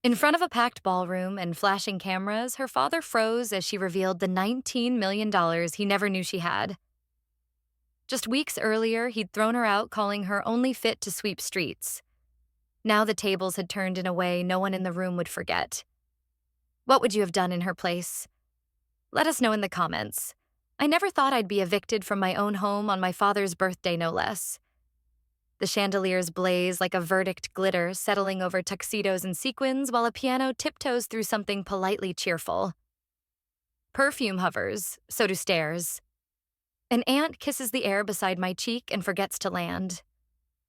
In front of a packed ballroom and flashing cameras, her father froze as she revealed the $19 million he never knew she had. Just weeks earlier, he'd thrown her out, calling her only fit to sweep streets. Now the tables had turned in a way no one in the room would forget. What would you have done in her place? Let us know in the comments. I never thought I'd be evicted from my own home on my father's birthday, no less. The chandeliers blaze like a verdict glitter, settling over tuxedos and sequins while a piano tiptoes through something politely cheerful. Perfume hovers, so do stairs. An ant kisses the air beside my cheek and forgets to land.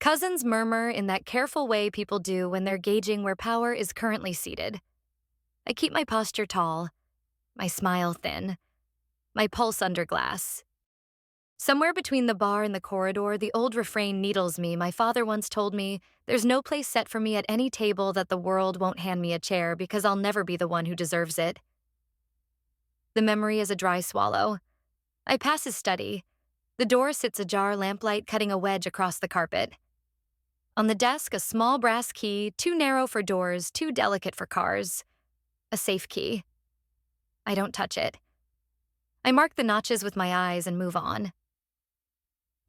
Cousins murmur in that careful way people do when they're gauging where power is currently seated. I keep my posture tall, my smile thin, my pulse under glass. Somewhere between the bar and the corridor, the old refrain needles me. My father once told me, "There's no place set for me at any table that the world won't hand me a chair because I'll never be the one who deserves it." The memory is a dry swallow. I pass his study. The door sits ajar, lamplight cutting a wedge across the carpet. On the desk, a small brass key, too narrow for doors, too delicate for cars. A safe key. I don't touch it. I mark the notches with my eyes and move on.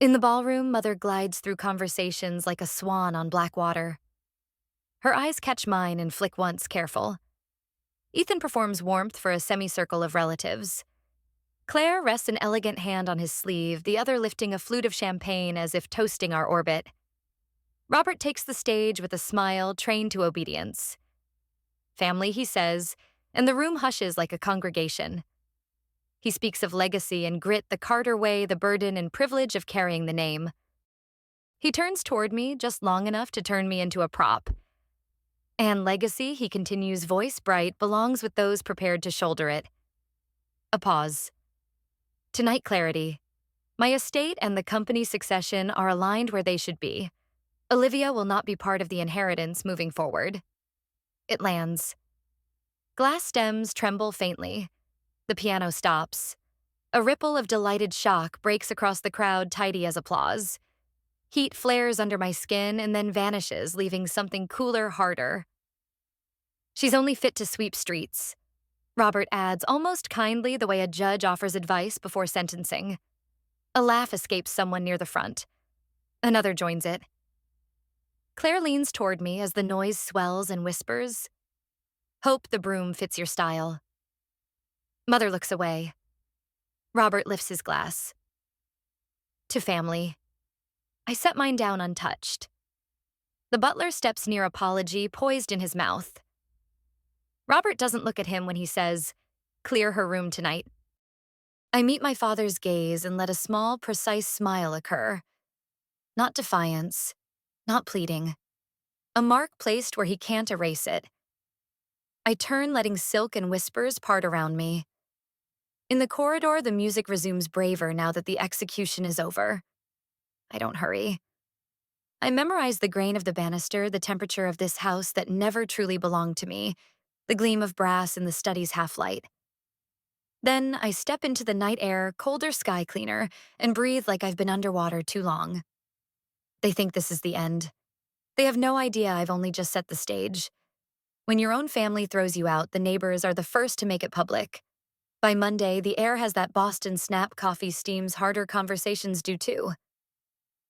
In the ballroom, Mother glides through conversations like a swan on black water. Her eyes catch mine and flick once, careful. Ethan performs warmth for a semicircle of relatives. Claire rests an elegant hand on his sleeve, the other lifting a flute of champagne as if toasting our orbit. Robert takes the stage with a smile trained to obedience. Family, he says, and the room hushes like a congregation. He speaks of legacy and grit, the Carter way, the burden and privilege of carrying the name. He turns toward me just long enough to turn me into a prop. And legacy, he continues, voice bright, belongs with those prepared to shoulder it. A pause. Tonight, clarity. My estate and the company's succession are aligned where they should be. Olivia will not be part of the inheritance moving forward. It lands. Glass stems tremble faintly. The piano stops. A ripple of delighted shock breaks across the crowd, tidy as applause. Heat flares under my skin and then vanishes, leaving something cooler, harder. She's only fit to sweep streets. Robert adds, almost kindly, the way a judge offers advice before sentencing. A laugh escapes someone near the front. Another joins it. Claire leans toward me as the noise swells and whispers, "Hope the broom fits your style." Mother looks away. Robert lifts his glass. To family. I set mine down untouched. The butler steps near apology, poised in his mouth. Robert doesn't look at him when he says, "Clear her room tonight." I meet my father's gaze and let a small, precise smile occur. Not defiance, not pleading. A mark placed where he can't erase it. I turn, letting silk and whispers part around me. In the corridor, the music resumes braver now that the execution is over. I don't hurry. I memorize the grain of the banister, the temperature of this house that never truly belonged to me, the gleam of brass in the study's half-light. Then I step into the night air, colder sky cleaner, and breathe like I've been underwater too long. They think this is the end. They have no idea I've only just set the stage. When your own family throws you out, the neighbors are the first to make it public. By Monday, the air has that Boston Snap coffee steam's harder conversations do too.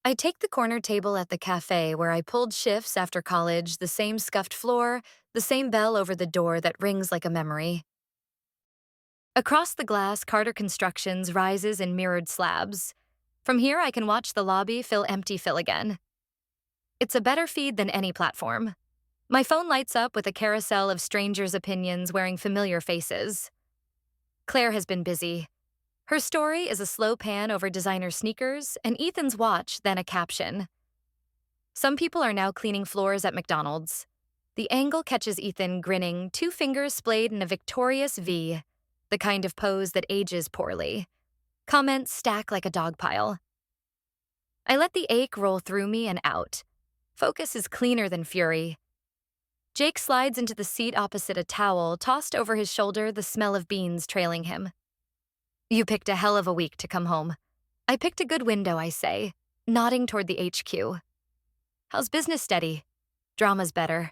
I take the corner table at the cafe where I pulled shifts after college, the same scuffed floor, the same bell over the door that rings like a memory. Across the glass, Carter Constructions rises in mirrored slabs. From here, I can watch the lobby fill again. It's a better feed than any platform. My phone lights up with a carousel of strangers' opinions wearing familiar faces. Claire has been busy. Her story is a slow pan over designer sneakers, and Ethan's watch, then a caption. Some people are now cleaning floors at McDonald's. The angle catches Ethan grinning, two fingers splayed in a victorious V, the kind of pose that ages poorly. Comments stack like a dog pile. I let the ache roll through me and out. Focus is cleaner than fury. Jake slides into the seat opposite a towel, tossed over his shoulder, the smell of beans trailing him. You picked a hell of a week to come home. I picked a good window, I say, nodding toward the HQ. How's business steady? Drama's better.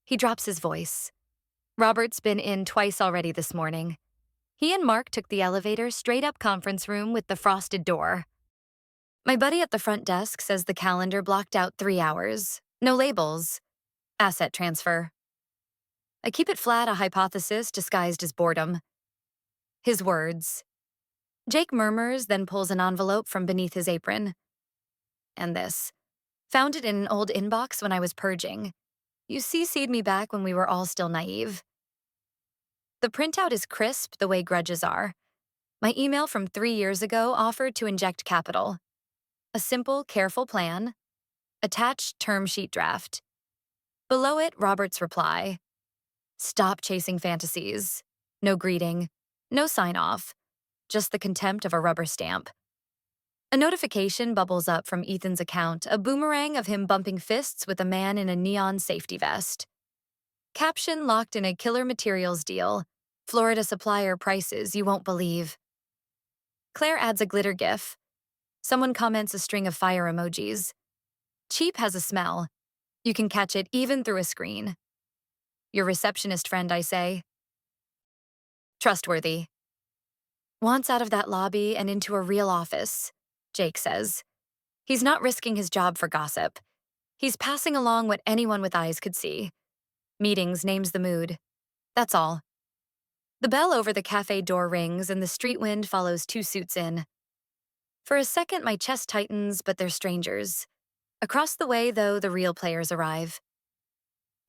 He drops his voice. Robert's been in twice already this morning. He and Mark took the elevator straight up conference room with the frosted door. My buddy at the front desk says the calendar blocked out 3 hours. No labels. Asset transfer. I keep it flat, a hypothesis disguised as boredom. His words. Jake murmurs, then pulls an envelope from beneath his apron. And this. Found it in an old inbox when I was purging. You CC'd me back when we were all still naive. The printout is crisp the way grudges are. My email from 3 years ago offered to inject capital. A simple, careful plan. Attached term sheet draft. Below it, Robert's reply. Stop chasing fantasies. No greeting. No sign-off. Just the contempt of a rubber stamp. A notification bubbles up from Ethan's account, a boomerang of him bumping fists with a man in a neon safety vest. Caption locked in a killer materials deal. Florida supplier prices you won't believe. Claire adds a glitter gif. Someone comments a string of fire emojis. Cheap has a smell. You can catch it even through a screen. Your receptionist friend, I say. Trustworthy. Wants out of that lobby and into a real office, Jake says. He's not risking his job for gossip. He's passing along what anyone with eyes could see. Meetings names the mood. That's all. The bell over the cafe door rings and the street wind follows 2 suits in. For a second, my chest tightens, but they're strangers. Across the way, though, the real players arrive.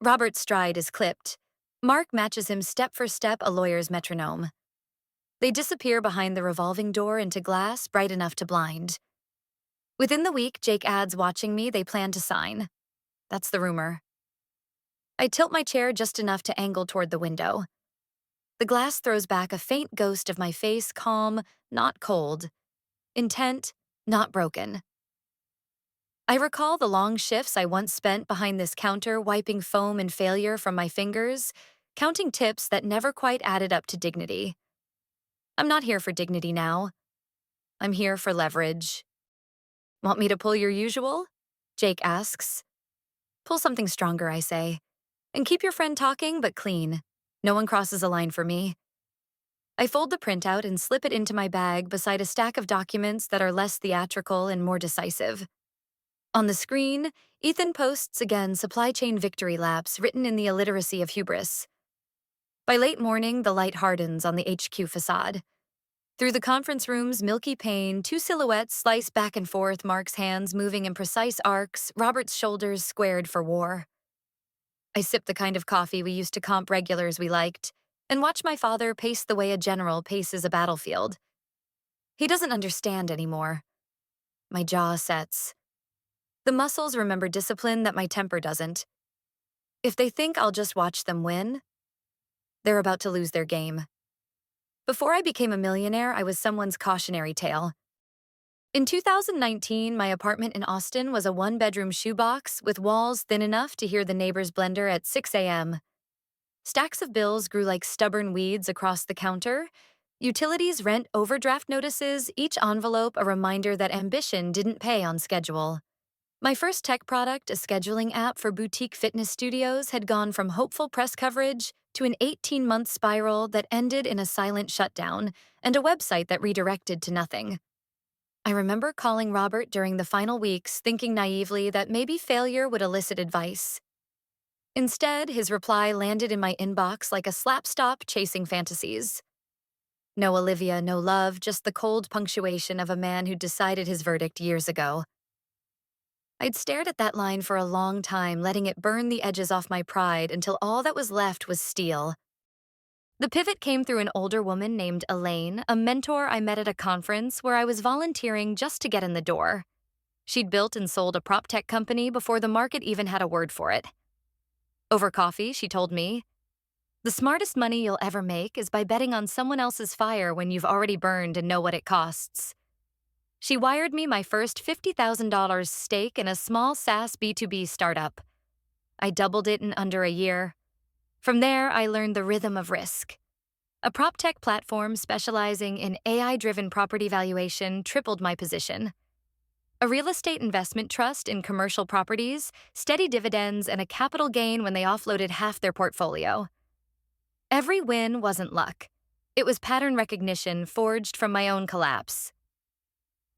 Robert's stride is clipped. Mark matches him step for step, a lawyer's metronome. They disappear behind the revolving door into glass bright enough to blind. Within the week, Jake adds watching me, they plan to sign. That's the rumor. I tilt my chair just enough to angle toward the window. The glass throws back a faint ghost of my face, calm, not cold. Intent, not broken. I recall the long shifts I once spent behind this counter, wiping foam and failure from my fingers, counting tips that never quite added up to dignity. I'm not here for dignity now. I'm here for leverage. Want me to pull your usual? Jake asks. Pull something stronger, I say. And keep your friend talking, but clean. No one crosses a line for me. I fold the printout and slip it into my bag beside a stack of documents that are less theatrical and more decisive. On the screen, Ethan posts again supply chain victory laps written in the illiteracy of hubris. By late morning, the light hardens on the HQ facade. Through the conference room's milky pane, 2 silhouettes slice back and forth, Mark's hands moving in precise arcs, Robert's shoulders squared for war. I sip the kind of coffee we used to comp regulars we liked, and watch my father pace the way a general paces a battlefield. He doesn't understand anymore. My jaw sets. The muscles remember discipline that my temper doesn't. If they think I'll just watch them win, they're about to lose their game. Before I became a millionaire, I was someone's cautionary tale. In 2019, my apartment in Austin was a 1-bedroom shoebox with walls thin enough to hear the neighbor's blender at 6 a.m. Stacks of bills grew like stubborn weeds across the counter. Utilities, rent, overdraft notices, each envelope a reminder that ambition didn't pay on schedule. My first tech product, a scheduling app for boutique fitness studios, had gone from hopeful press coverage to an 18-month spiral that ended in a silent shutdown and a website that redirected to nothing. I remember calling Robert during the final weeks, thinking naively that maybe failure would elicit advice. Instead, his reply landed in my inbox like a slap stop chasing fantasies. No Olivia, no love, just the cold punctuation of a man who'd decided his verdict years ago. I'd stared at that line for a long time, letting it burn the edges off my pride until all that was left was steel. The pivot came through an older woman named Elaine, a mentor I met at a conference where I was volunteering just to get in the door. She'd built and sold a prop tech company before the market even had a word for it. Over coffee, she told me, "The smartest money you'll ever make is by betting on someone else's fire when you've already burned and know what it costs." She wired me my first $50,000 stake in a small SaaS B2B startup. I doubled it in under a year. From there, I learned the rhythm of risk. A prop tech platform specializing in AI-driven property valuation tripled my position. A real estate investment trust in commercial properties, steady dividends, and a capital gain when they offloaded half their portfolio. Every win wasn't luck. It was pattern recognition forged from my own collapse.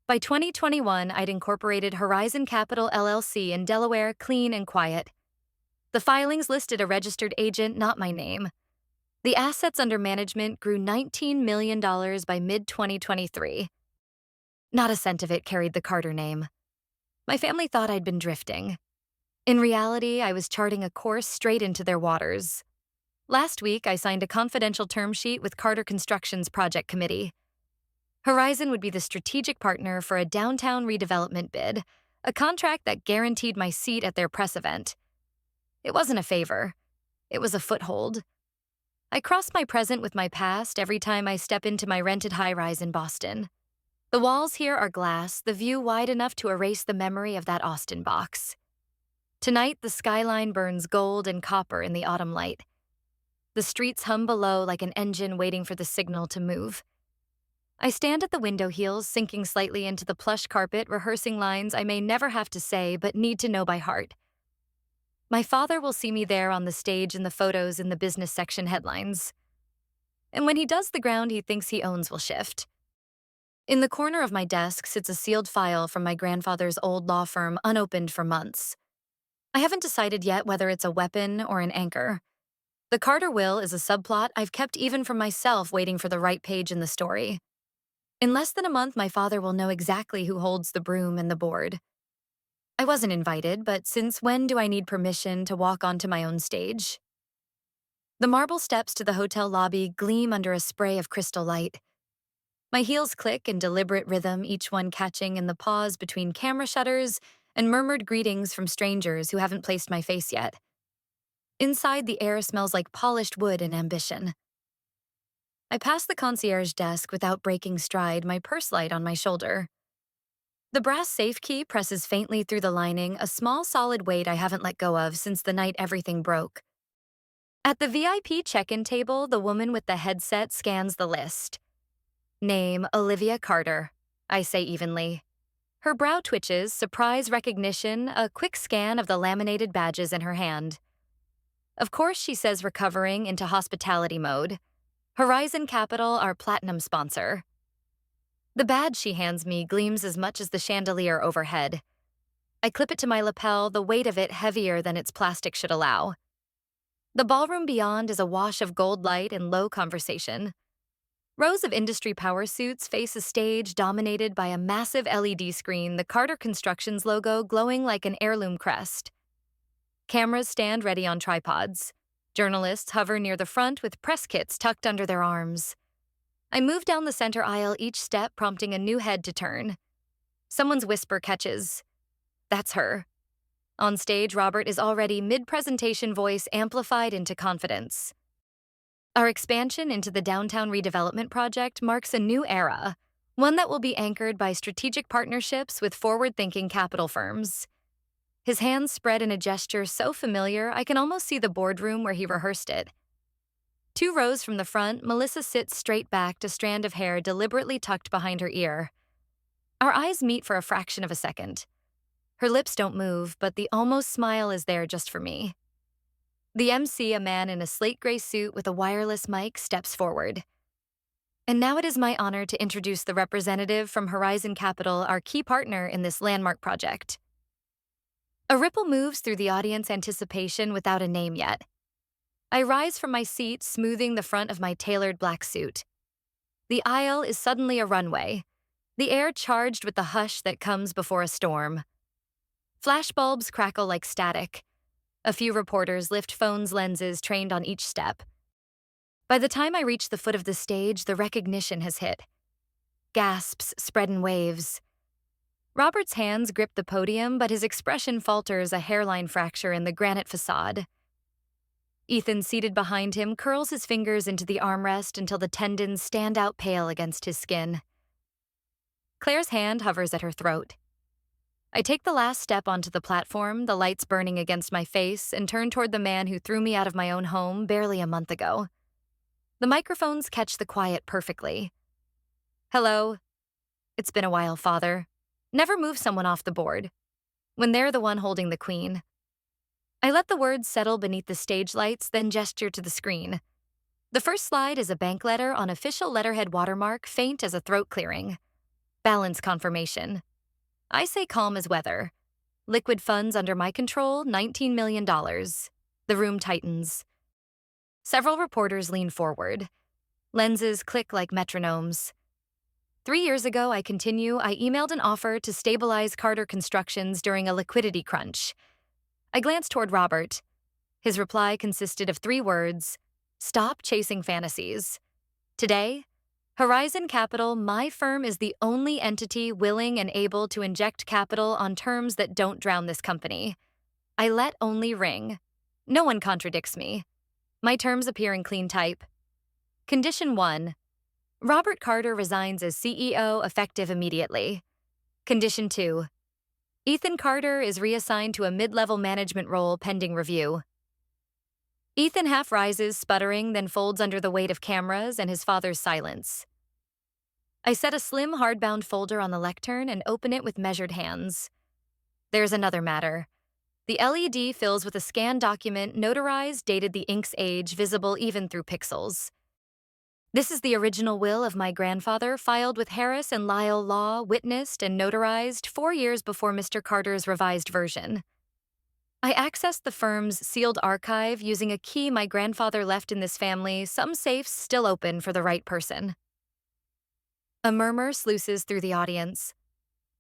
By 2021, I'd incorporated Horizon Capital LLC in Delaware, clean and quiet. The filings listed a registered agent, not my name. The assets under management grew $19 million by mid-2023. Not a cent of it carried the Carter name. My family thought I'd been drifting. In reality, I was charting a course straight into their waters. Last week, I signed a confidential term sheet with Carter Construction's project committee. Horizon would be the strategic partner for a downtown redevelopment bid, a contract that guaranteed my seat at their press event. It wasn't a favor. It was a foothold. I cross my present with my past every time I step into my rented high-rise in Boston. The walls here are glass, the view wide enough to erase the memory of that Austin box. Tonight, the skyline burns gold and copper in the autumn light. The streets hum below like an engine waiting for the signal to move. I stand at the window hills, sinking slightly into the plush carpet, rehearsing lines I may never have to say but need to know by heart. My father will see me there on the stage in the photos in the business section headlines. And when he does, the ground he thinks he owns will shift. In the corner of my desk sits a sealed file from my grandfather's old law firm, unopened for months. I haven't decided yet whether it's a weapon or an anchor. The Carter will is a subplot I've kept even from myself, waiting for the right page in the story. In less than a month, my father will know exactly who holds the broom and the board. I wasn't invited, but since when do I need permission to walk onto my own stage? The marble steps to the hotel lobby gleam under a spray of crystal light. My heels click in deliberate rhythm, each one catching in the pause between camera shutters and murmured greetings from strangers who haven't placed my face yet. Inside, the air smells like polished wood and ambition. I pass the concierge desk without breaking stride, my purse light on my shoulder. The brass safe key presses faintly through the lining, a small solid weight I haven't let go of since the night everything broke. At the VIP check-in table, the woman with the headset scans the list. Name, Olivia Carter, I say evenly. Her brow twitches, surprise recognition, a quick scan of the laminated badges in her hand. Of course, she says recovering into hospitality mode. Horizon Capital, our platinum sponsor. The badge she hands me gleams as much as the chandelier overhead. I clip it to my lapel, the weight of it heavier than its plastic should allow. The ballroom beyond is awash of gold light and low conversation. Rows of industry power suits face a stage dominated by a massive LED screen, the Carter Constructions logo glowing like an heirloom crest. Cameras stand ready on tripods. Journalists hover near the front with press kits tucked under their arms. I move down the center aisle, each step prompting a new head to turn. Someone's whisper catches. That's her. On stage, Robert is already mid-presentation, voice amplified into confidence. Our expansion into the downtown redevelopment project marks a new era, one that will be anchored by strategic partnerships with forward-thinking capital firms. His hands spread in a gesture so familiar I can almost see the boardroom where he rehearsed it. 2 rows from the front, Melissa sits straight backed, a strand of hair deliberately tucked behind her ear. Our eyes meet for a fraction of a second. Her lips don't move, but the almost smile is there just for me. The MC, a man in a slate gray suit with a wireless mic, steps forward. And now it is my honor to introduce the representative from Horizon Capital, our key partner in this landmark project. A ripple moves through the audience, anticipation without a name yet. I rise from my seat, smoothing the front of my tailored black suit. The aisle is suddenly a runway, the air charged with the hush that comes before a storm. Flashbulbs crackle like static. A few reporters lift phones' lenses trained on each step. By the time I reach the foot of the stage, the recognition has hit. Gasps spread in waves. Robert's hands grip the podium, but his expression falters, a hairline fracture in the granite facade. Ethan, seated behind him, curls his fingers into the armrest until the tendons stand out pale against his skin. Claire's hand hovers at her throat. I take the last step onto the platform, the lights burning against my face, and turn toward the man who threw me out of my own home barely a month ago. The microphones catch the quiet perfectly. Hello. It's been a while, Father. Never move someone off the board when they're the one holding the queen. I let the words settle beneath the stage lights, then gesture to the screen. The first slide is a bank letter on official letterhead watermark, faint as a throat clearing. Balance confirmation. I say calm as weather. Liquid funds under my control, $19 million. The room tightens. Several reporters lean forward. Lenses click like metronomes. 3 years ago, I emailed an offer to stabilize Carter Constructions during a liquidity crunch. I glanced toward Robert. His reply consisted of 3 words: stop chasing fantasies. Today, Horizon Capital, my firm, is the only entity willing and able to inject capital on terms that don't drown this company. I let only ring. No one contradicts me. My terms appear in clean type. Condition 1. Robert Carter resigns as CEO effective immediately. Condition 2. Ethan Carter is reassigned to a mid-level management role pending review. Ethan half rises, sputtering, then folds under the weight of cameras and his father's silence. I set a slim, hardbound folder on the lectern and open it with measured hands. There's another matter. The LED fills with a scanned document, notarized, dated the ink's age, visible even through pixels. This is the original will of my grandfather, filed with Harris and Lyle Law, witnessed and notarized 4 years before Mr. Carter's revised version. I accessed the firm's sealed archive using a key my grandfather left in this family, some safes still open for the right person. A murmur sluices through the audience.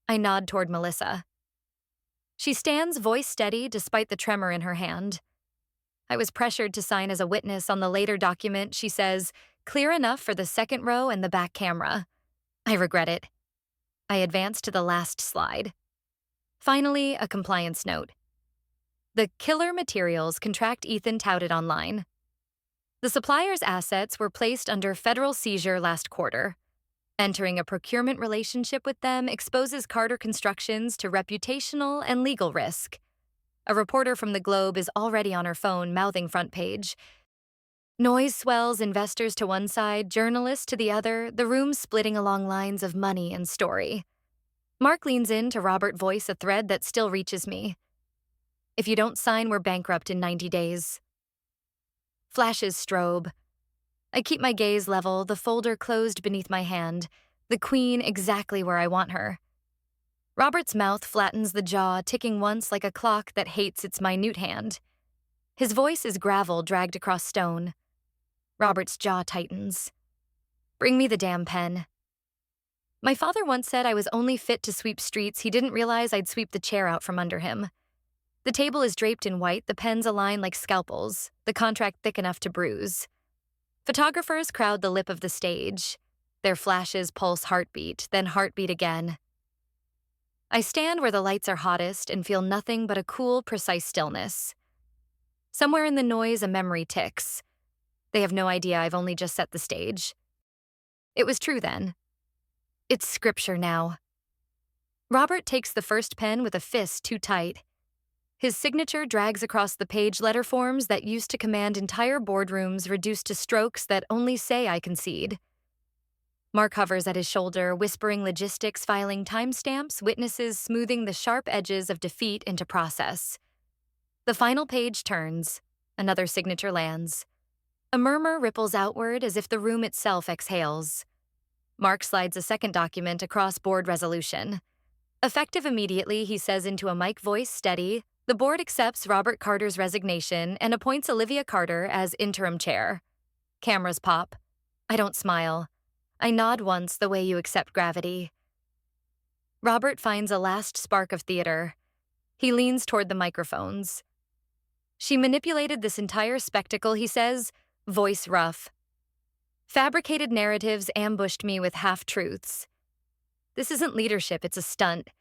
I nod toward Melissa. She stands, voice steady, despite the tremor in her hand. I was pressured to sign as a witness on the later document. She says, clear enough for the second row and the back camera. I regret it. I advance to the last slide. Finally, a compliance note. The killer materials contract Ethan touted online. The supplier's assets were placed under federal seizure last quarter. Entering a procurement relationship with them exposes Carter Constructions to reputational and legal risk. A reporter from the Globe is already on her phone, mouthing front page. Noise swells, investors to one side, journalists to the other, the room splitting along lines of money and story. Mark leans in to Robert, voice a thread that still reaches me. If you don't sign, we're bankrupt in 90 days. Flashes strobe. I keep my gaze level, the folder closed beneath my hand, the queen exactly where I want her. Robert's mouth flattens the jaw, ticking once like a clock that hates its minute hand. His voice is gravel dragged across stone. Robert's jaw tightens. Bring me the damn pen. My father once said I was only fit to sweep streets. He didn't realize I'd sweep the chair out from under him. The table is draped in white, the pens align like scalpels, the contract thick enough to bruise. Photographers crowd the lip of the stage. Their flashes pulse heartbeat, then heartbeat again. I stand where the lights are hottest and feel nothing but a cool, precise stillness. Somewhere in the noise, a memory ticks. They have no idea I've only just set the stage. It was true then. It's scripture now. Robert takes the first pen with a fist too tight. His signature drags across the page, letter forms that used to command entire boardrooms reduced to strokes that only say I concede. Mark hovers at his shoulder, whispering logistics, filing timestamps, witnesses smoothing the sharp edges of defeat into process. The final page turns. Another signature lands. A murmur ripples outward as if the room itself exhales. Mark slides a second document across board resolution. Effective immediately, he says into a mic voice steady, the board accepts Robert Carter's resignation and appoints Olivia Carter as interim chair. Cameras pop. I don't smile. I nod once the way you accept gravity. Robert finds a last spark of theater. He leans toward the microphones. She manipulated this entire spectacle, he says, voice rough. Fabricated narratives ambushed me with half-truths. This isn't leadership, it's a stunt.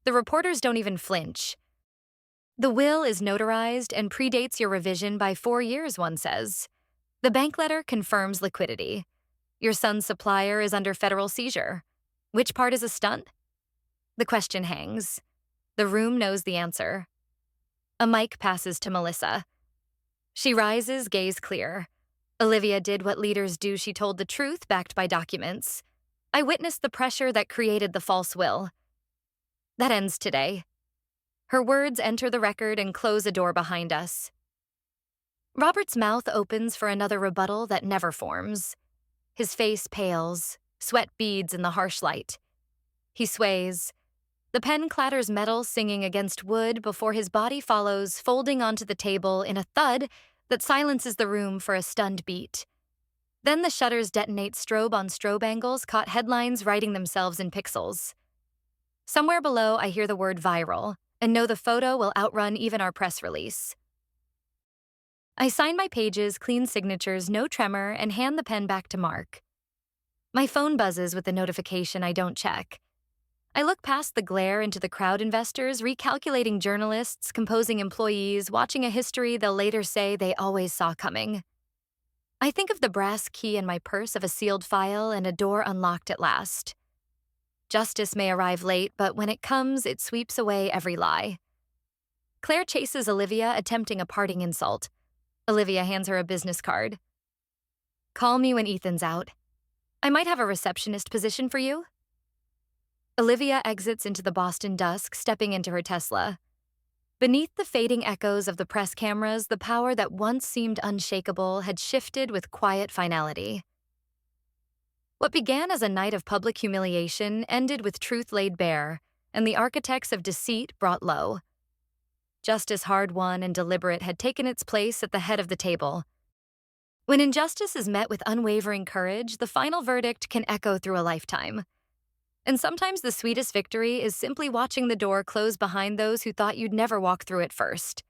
The reporters don't even flinch. The will is notarized and predates your revision by 4 years, one says. The bank letter confirms liquidity. Your son's supplier is under federal seizure. Which part is a stunt? The question hangs. The room knows the answer. A mic passes to Melissa. She rises, gaze clear. Olivia did what leaders do. She told the truth, backed by documents. I witnessed the pressure that created the false will. That ends today. Her words enter the record and close a door behind us. Robert's mouth opens for another rebuttal that never forms. His face pales, sweat beads in the harsh light. He sways. The pen clatters metal singing against wood before his body follows, folding onto the table in a thud that silences the room for a stunned beat. Then the shutters detonate strobe on strobe angles, caught headlines writing themselves in pixels. Somewhere below, I hear the word viral, and know the photo will outrun even our press release. I sign my pages, clean signatures, no tremor, and hand the pen back to Mark. My phone buzzes with the notification I don't check. I look past the glare into the crowd investors, recalculating journalists, composing employees, watching a history they'll later say they always saw coming. I think of the brass key in my purse of a sealed file and a door unlocked at last. Justice may arrive late, but when it comes, it sweeps away every lie. Claire chases Olivia, attempting a parting insult. Olivia hands her a business card. Call me when Ethan's out. I might have a receptionist position for you. Olivia exits into the Boston dusk, stepping into her Tesla. Beneath the fading echoes of the press cameras, the power that once seemed unshakable had shifted with quiet finality. What began as a night of public humiliation ended with truth laid bare, and the architects of deceit brought low. Justice hard-won and deliberate had taken its place at the head of the table. When injustice is met with unwavering courage, the final verdict can echo through a lifetime. And sometimes the sweetest victory is simply watching the door close behind those who thought you'd never walk through it first.